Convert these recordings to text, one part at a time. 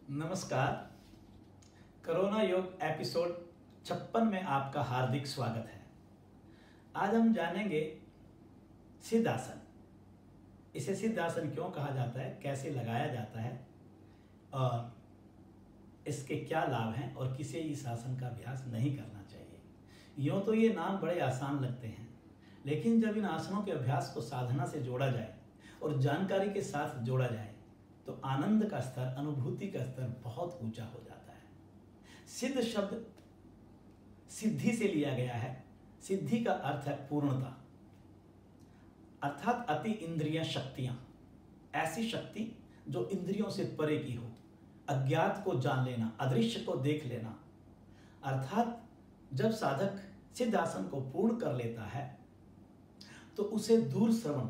नमस्कार। कोरोना योग एपिसोड 56 में आपका हार्दिक स्वागत है। आज हम जानेंगे सिद्धासन। इसे सिद्धासन क्यों कहा जाता है, कैसे लगाया जाता है और इसके क्या लाभ हैं और किसे इस आसन का अभ्यास नहीं करना चाहिए। यूँ तो ये नाम बड़े आसान लगते हैं, लेकिन जब इन आसनों के अभ्यास को साधना से जोड़ा जाए और जानकारी के साथ जोड़ा जाए तो आनंद का स्तर, अनुभूति का स्तर बहुत ऊंचा हो जाता है। सिद्ध शब्द सिद्धि से लिया गया है। सिद्धि का अर्थ है पूर्णता, अर्थात अति इंद्रिय शक्तियां, ऐसी शक्ति जो इंद्रियों से परे की हो, अज्ञात को जान लेना, अदृश्य को देख लेना। अर्थात जब साधक सिद्ध आसन को पूर्ण कर लेता है तो उसे दूर श्रवण,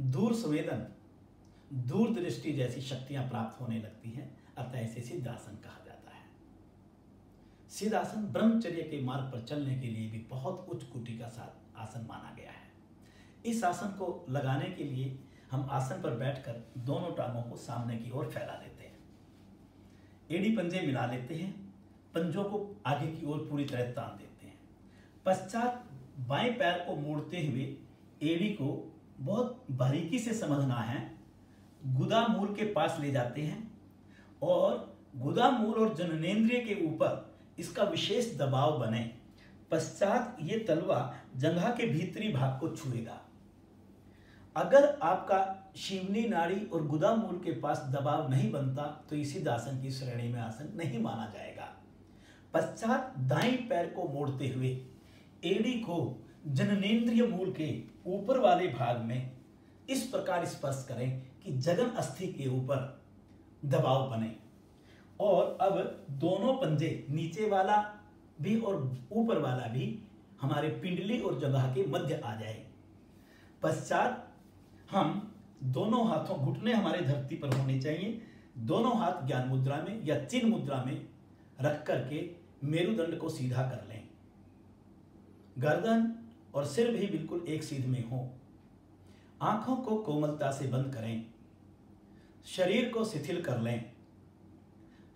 दूर संवेदन, दूर दृष्टि जैसी शक्तियां प्राप्त होने लगती हैं। अतः इसे सिद्धासन कहा जाता है। सिद्धासन ब्रह्मचर्य के मार्ग पर चलने के लिए भी बहुत उच्च कोटि का आसन माना गया है। इस आसन को लगाने के लिए हम आसन पर बैठकर दोनों टांगों को सामने की ओर फैला देते हैं, एड़ी पंजे मिला लेते हैं, पंजों को आगे की ओर पूरी तरह तान देते हैं। पश्चात बाएं पैर को मोड़ते हुए एड़ी को बहुत बारीकी से समझना है, गुदा मूल के पास ले जाते हैं और गुदा मूल और जननेंद्रिय के ऊपर इसका विशेष दबाव बने। पश्चात ये तलवा जंघा के भीतरी भाग को छुएगा। अगर आपका शिवनी नाड़ी और गुदा मूल के पास दबाव नहीं बनता तो इसी आसन की श्रेणी में आसन नहीं माना जाएगा। पश्चात दाएं पैर को मोड़ते हुए एड़ी को जननेंद्रिय मूल के ऊपर वाले भाग में इस प्रकार स्पर्श करें कि जगन अस्थि के ऊपर दबाव बने और अब दोनों पंजे, नीचे वाला भी और ऊपर वाला भी, हमारे पिंडली और जगह के मध्य आ जाए। पश्चात हम दोनों हाथों, घुटने हमारे धरती पर होने चाहिए, दोनों हाथ ज्ञान मुद्रा में या चिन्ह मुद्रा में रख करके मेरुदंड को सीधा कर लें। गर्दन और सिर भी बिल्कुल एक सीध में हो। आंखों को कोमलता से बंद करें। शरीर को शिथिल कर लें।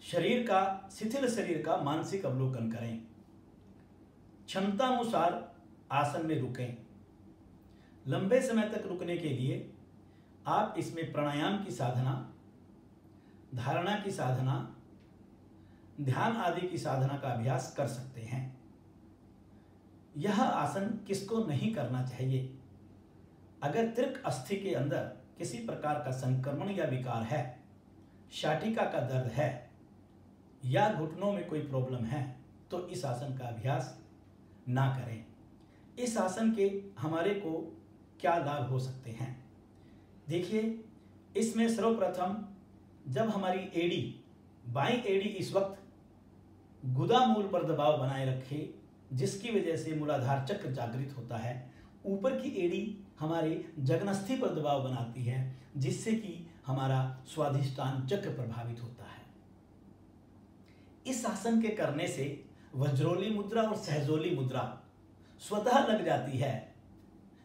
शिथिल शरीर का मानसिक अवलोकन करें। क्षमतानुसार आसन में रुकें। लंबे समय तक रुकने के लिए आप इसमें प्राणायाम की साधना, धारणा की साधना, ध्यान आदि की साधना का अभ्यास कर सकते हैं। यह आसन किसको नहीं करना चाहिए? अगर त्रिक अस्थि के अंदर किसी प्रकार का संक्रमण या विकार है, शाटिका का दर्द है या घुटनों में कोई प्रॉब्लम है तो इस आसन का अभ्यास ना करें। इस आसन के हमारे को क्या लाभ हो सकते हैं? देखिए, इसमें सर्वप्रथम जब हमारी एड़ी, बाईं एड़ी इस वक्त गुदा मूल पर दबाव बनाए रखे, जिसकी वजह से मूलाधार चक्र जागृत होता है, ऊपर की एड़ी हमारे जगनस्थि पर दबाव बनाती है, जिससे कि हमारा स्वाधिष्ठान चक्र प्रभावित होता है। इस आसन के करने से वज्रोली मुद्रा और सहजोली मुद्रा स्वतः लग जाती है,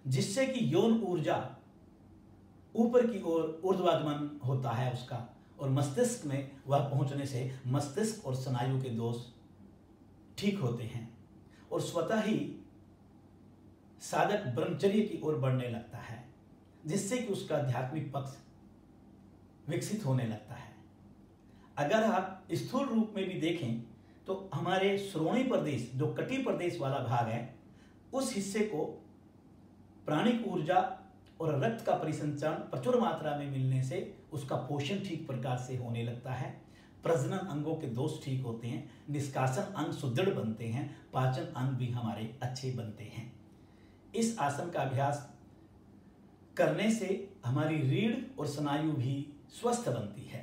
जिससे कि यौन ऊर्जा ऊपर की ओर ऊर्ध्वागमन होता है उसका, और मस्तिष्क में वह पहुंचने से मस्तिष्क और स्नायु के दोष ठीक होते हैं और स्वतः ही साधक ब्रह्मचर्य की ओर बढ़ने लगता है, जिससे कि उसका आध्यात्मिक पक्ष विकसित होने लगता है। अगर आप स्थूल रूप में भी देखें तो हमारे श्रोणी प्रदेश, जो कटी प्रदेश वाला भाग है, उस हिस्से को प्राणिक ऊर्जा और रक्त का परिसंचरण प्रचुर मात्रा में मिलने से उसका पोषण ठीक प्रकार से होने लगता है। प्रजनन अंगों के दोष ठीक होते हैं, निष्कासन अंग सुदृढ़ बनते हैं, पाचन अंग भी हमारे अच्छे बनते हैं। इस आसन का अभ्यास करने से हमारी रीढ़ और स्नायु भी स्वस्थ बनती है।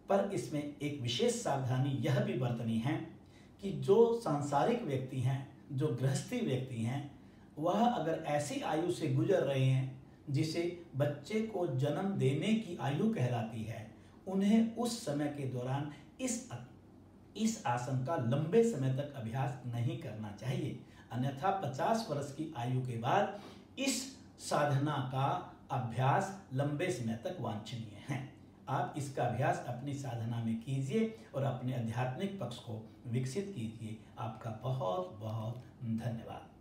पर इसमें एक विशेष सावधानी यह भी बरतनी है कि जो सांसारिक व्यक्ति हैं, जो गृहस्थी व्यक्ति हैं, वह अगर ऐसी आयु से गुजर रहे हैं जिसे बच्चे को जन्म देने की आयु कहलाती है, उन्हें उस समय के दौरान इस आसन का लंबे समय तक अभ्यास नहीं करना चाहिए। अन्यथा 50 वर्ष की आयु के बाद इस साधना का अभ्यास लंबे समय तक वांछनीय है। आप इसका अभ्यास अपनी साधना में कीजिए और अपने आध्यात्मिक पक्ष को विकसित कीजिए। आपका बहुत बहुत धन्यवाद।